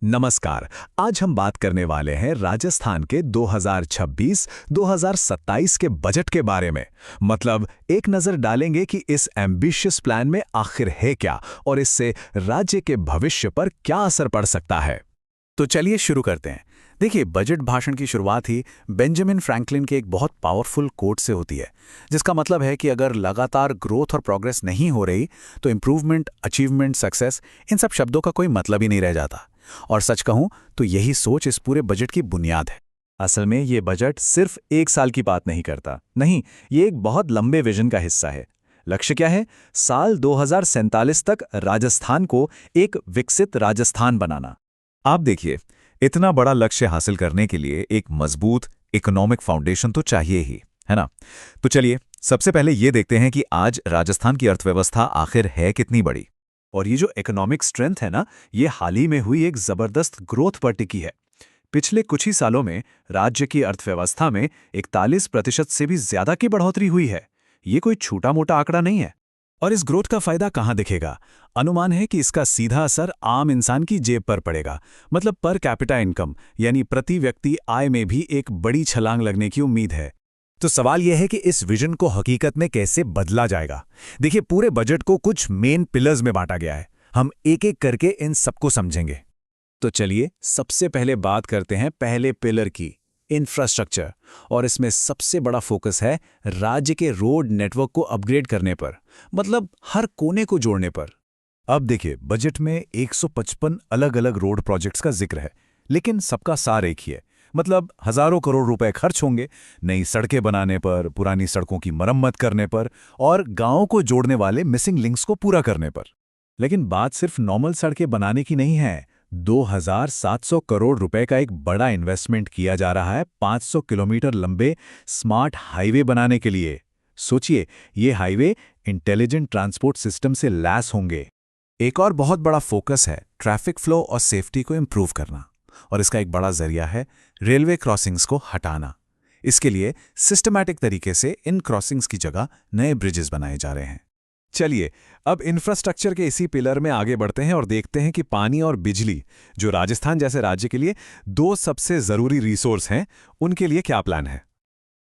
नमस्कार। आज हम बात करने वाले हैं राजस्थान के 2026-2027 के बजट के बारे में। मतलब एक नज़र डालेंगे कि इस एम्बिशियस प्लान में आखिर है क्या और इससे राज्य के भविष्य पर क्या असर पड़ सकता है। तो चलिए शुरू करते हैं। देखिए, बजट भाषण की शुरुआत ही बेंजामिन फ्रैंकलिन के एक बहुत पावरफुल कोट से होती है, जिसका मतलब है कि अगर लगातार ग्रोथ और प्रोग्रेस नहीं हो रही तो इंप्रूवमेंट, अचीवमेंट, सक्सेस, इन सब शब्दों का कोई मतलब ही नहीं रह जाता। और सच कहूं तो यही सोच इस पूरे बजट की बुनियाद है। असल में ये बजट सिर्फ एक साल की बात नहीं करता। नहीं, ये एक बहुत लंबे विजन का हिस्सा है। लक्ष्य क्या है? साल 2047 तक राजस्थान को एक विकसित राजस्थान बनाना। आप देखिए, इतना बड़ा लक्ष्य हासिल करने के लिए एक मजबूत इकोनॉमिक फाउंडेशन तो चाहिए ही, है ना? तो चलिए सबसे पहले ये देखते हैं कि आज राजस्थान की अर्थव्यवस्था आखिर है कितनी बड़ी। और ये जो इकोनॉमिक स्ट्रेंथ है ना, ये हाल ही में हुई एक जबरदस्त ग्रोथ पर टिकी है। पिछले कुछ ही सालों में राज्य की अर्थव्यवस्था में 41% से भी ज्यादा की बढ़ोतरी हुई है। ये कोई छोटा मोटा आंकड़ा नहीं है। और इस ग्रोथ का फायदा कहाँ दिखेगा? अनुमान है कि इसका सीधा असर आम इंसान की जेब पर पड़ेगा। मतलब पर कैपिटा इनकम यानी प्रति व्यक्ति आय में भी एक बड़ी छलांग लगने की उम्मीद है। तो सवाल यह है कि इस विजन को हकीकत में कैसे बदला जाएगा। देखिए, पूरे बजट को कुछ मेन पिलर्स में बांटा गया है। हम एक एक करके इन सबको समझेंगे। तो चलिए सबसे पहले बात करते हैं पहले पिलर की, इंफ्रास्ट्रक्चर। और इसमें सबसे बड़ा फोकस है राज्य के रोड नेटवर्क को अपग्रेड करने पर, मतलब हर कोने को जोड़ने पर। अब देखिए, बजट में 155 अलग अलग रोड प्रोजेक्ट्स का जिक्र है, लेकिन सबका सार एक ही है। मतलब हजारों करोड़ रुपए खर्च होंगे नई सड़कें बनाने पर, पुरानी सड़कों की मरम्मत करने पर और गांवों को जोड़ने वाले मिसिंग लिंक्स को पूरा करने पर। लेकिन बात सिर्फ नॉर्मल सड़कें बनाने की नहीं है। 2700 करोड़ रुपए का एक बड़ा इन्वेस्टमेंट किया जा रहा है 500 किलोमीटर लंबे स्मार्ट हाईवे बनाने के लिए। सोचिए, ये हाईवे इंटेलिजेंट ट्रांसपोर्ट सिस्टम से लैस होंगे। एक और बहुत बड़ा फोकस है ट्रैफिक फ्लो और सेफ्टी को इंप्रूव करना, और इसका एक बड़ा जरिया है रेलवे क्रॉसिंग्स को हटाना। इसके लिए सिस्टमैटिक तरीके से इन क्रॉसिंग्स की जगह नए ब्रिजेस बनाए जा रहे हैं। चलिए अब इंफ्रास्ट्रक्चर के इसी पिलर में आगे बढ़ते हैं और देखते हैं कि पानी और बिजली, जो राजस्थान जैसे राज्य के लिए दो सबसे जरूरी रिसोर्स हैं, उनके लिए क्या प्लान है।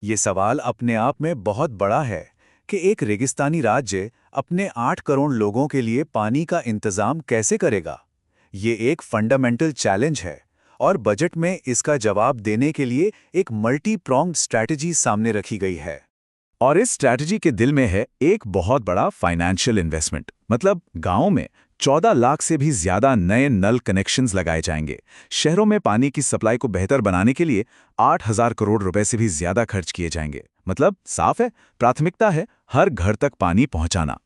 ये सवाल अपने आप में बहुत बड़ा है कि एक रेगिस्तानी राज्य अपने 8 करोड़ लोगों के लिए पानी का इंतजाम कैसे करेगा। ये एक फंडामेंटल चैलेंज है और बजट में इसका जवाब देने के लिए एक मल्टी प्रोंग्ड स्ट्रैटेजी सामने रखी गई है। और इस स्ट्रैटेजी के दिल में है एक बहुत बड़ा फाइनेंशियल इन्वेस्टमेंट। मतलब गांवों में 14 लाख से भी ज्यादा नए नल कनेक्शंस लगाए जाएंगे। शहरों में पानी की सप्लाई को बेहतर बनाने के लिए 8,000 करोड़ रुपए से भी ज्यादा खर्च किए जाएंगे। मतलब साफ है, प्राथमिकता है हर घर तक पानी पहुंचाना।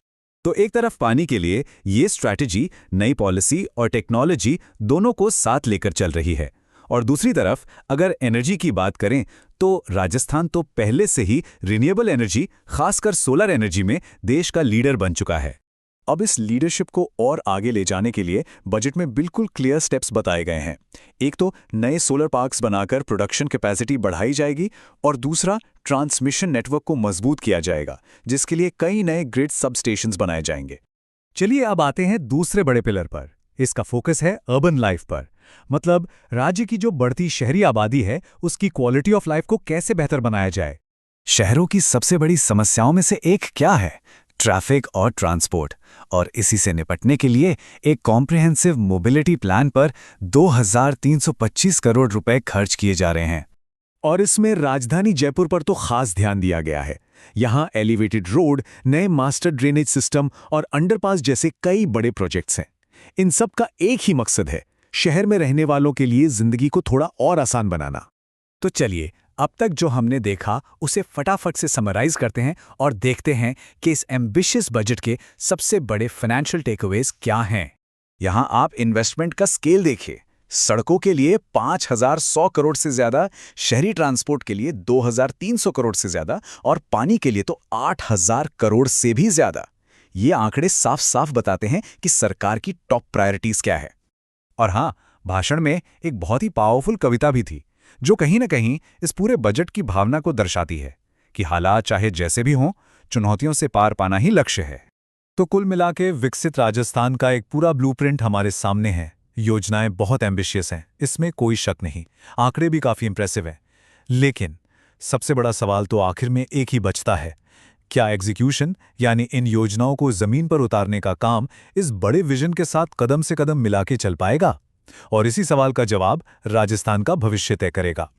तो एक तरफ पानी के लिए ये स्ट्रैटेजी नई पॉलिसी और टेक्नोलॉजी दोनों को साथ लेकर चल रही है, और दूसरी तरफ अगर एनर्जी की बात करें तो राजस्थान तो पहले से ही रिन्यूएबल एनर्जी, खासकर सोलर एनर्जी में देश का लीडर बन चुका है। अब इस लीडरशिप को और आगे ले जाने के लिए बजट में बिल्कुल क्लियर स्टेप्स बताए गए हैं। एक तो नए सोलर पार्क्स बनाकर प्रोडक्शन कैपेसिटी बढ़ाई जाएगी, और दूसरा ट्रांसमिशन नेटवर्क को मजबूत किया जाएगा, जिसके लिए कई नए ग्रिड सबस्टेशंस बनाए जाएंगे। चलिए अब आते हैं दूसरे बड़े पिलर पर। इसका फोकस है अर्बन लाइफ पर। मतलब राज्य की जो बढ़ती शहरी आबादी है, उसकी क्वालिटी ऑफ लाइफ को कैसे बेहतर बनाया जाए। शहरों की सबसे बड़ी समस्याओं में से एक क्या है? ट्रैफिक और ट्रांसपोर्ट। और इसी से निपटने के लिए एक कॉम्प्रिहेंसिव मोबिलिटी प्लान पर 2325 करोड़ रुपए खर्च किए जा रहे हैं। और इसमें राजधानी जयपुर पर तो खास ध्यान दिया गया है। यहाँ एलिवेटेड रोड, नए मास्टर ड्रेनेज सिस्टम और अंडरपास जैसे कई बड़े प्रोजेक्ट्स हैं। इन सब का एक ही मकसद है, शहर में रहने वालों के लिए जिंदगी को थोड़ा और आसान बनाना। तो चलिए अब तक जो हमने देखा उसे फटाफट से समराइज करते हैं और देखते हैं कि इस एम्बिशियस बजट के सबसे बड़े फाइनेंशियल टेकअवेज क्या हैं। यहां आप इन्वेस्टमेंट का स्केल देखिए। सड़कों के लिए 5,100 करोड़ से ज्यादा, शहरी ट्रांसपोर्ट के लिए 2,300 करोड़ से ज्यादा और पानी के लिए तो 8,000 करोड़ से भी ज्यादा। ये आंकड़े साफ साफ बताते हैं कि सरकार की टॉप प्रायोरिटीज क्या है। और हां, भाषण में एक बहुत ही पावरफुल कविता भी थी, जो कहीं न कहीं इस पूरे बजट की भावना को दर्शाती है कि हालात चाहे जैसे भी हों, चुनौतियों से पार पाना ही लक्ष्य है। तो कुल मिला के विकसित राजस्थान का एक पूरा ब्लूप्रिंट हमारे सामने है। योजनाएं बहुत एम्बिशियस हैं, इसमें कोई शक नहीं। आंकड़े भी काफ़ी इंप्रेसिव हैं। लेकिन सबसे बड़ा सवाल तो आखिर में एक ही बचता है, क्या एग्जीक्यूशन यानी इन योजनाओं को ज़मीन पर उतारने का काम इस बड़े विजन के साथ कदम से कदम मिला के चल पाएगा? और इसी सवाल का जवाब राजस्थान का भविष्य तय करेगा।